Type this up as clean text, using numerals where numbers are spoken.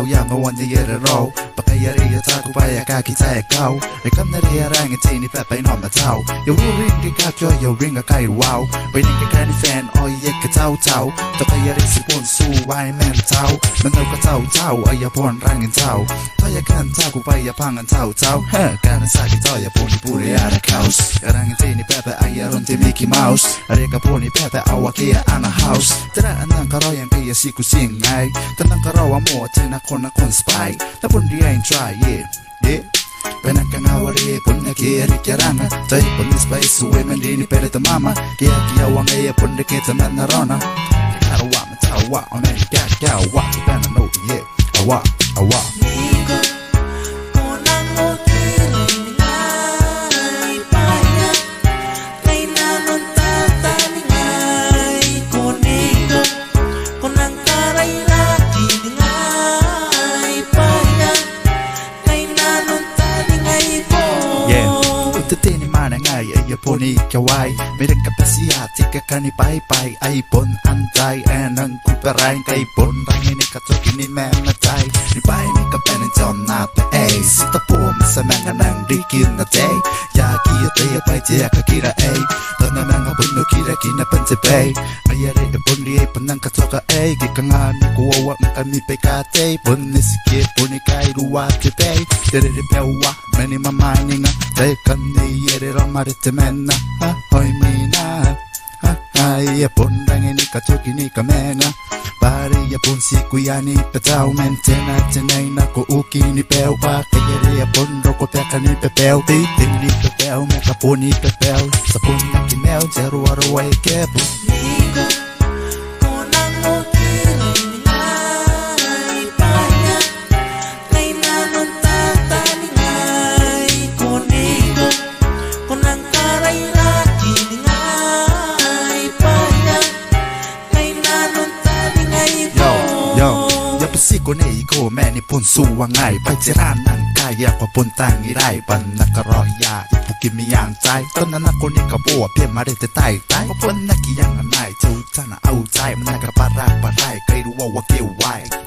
yang no one yere ro pakayari ya ta ku pa ya ka ki ta kau e kam na ria rang ti ni pa pa no ma tau yo ring ki ka cho yo ring a kai wowไปนี่ก็แค่fan oi ye ka tau tau to kayari si pon su wai men tauมันเอาก็tau tau ai ya pon rang in tau ta ya kan tau ku pa ya pang an tau tau ha kan sa ki to ya pon pu ri ara kaus rang ti ni pa pa ai ya ron ti Mickey Mouse are ka pon ni pa pa awa ki ya ana house tara anang ka ro yang ki ya si ku sing ai tanang ka ro wa mo ti na kon spy ta pon di ain't try yeah Penakangawari pun na kiri kiranga Tai pun ni spice suwe mendini pere ta mama Kia kia wanga ye pun de kita manarona Karawa matawa ona kia wa Pena no yeah awa Nigo konang o kiri ngai paya Kay nanon tatani ngai Konigo konang karay lagi ngai paya Kay nanon Ito tini mana ngai ay poni kawai Mereng kapasiati kakani pai ay pon antay Enang kuparay kay pon Rangin ikatokini mematay Ni pai ni kapenin john na pa ay Sita po masamanga nang dikin na day Yaki ito ya pai tiya kakira ay Tana mga puno kira kinapansi pay Mayari na pon di ay panang katoka ay Kikangani kuwawa ng kami pay katay Pon ni sige poni kay ruwati pay Tere pewa meni mamani nga Tay kani yere ramarite mena Ha hoy mina Ha hai ya pon rangin ikatoki ni kamena Pare ya pon siku ya ni petau Mentena tenay na ko uki ni peo Pa kayere ya pon roko peka ni pepeo Titim ni pepeo meka po ni pepeo Sa pon na kineo jeru araway kepo Nigo konang o kiri ngai paya Kay nanon tatani ngai Konigo konang karay lagi ngai paya Kay nanon tani ngai po Yo Yapasiko na iko meni pon suwa ngai Pagtiranan kaya ko pon tangiray Pan nakaroya ipukimi yang tay Tanan ako ni kabuwa pia marete tay Tay Kapon nakiyang anay Chau tana au tay Managaparak paray Kay ruwa wakiway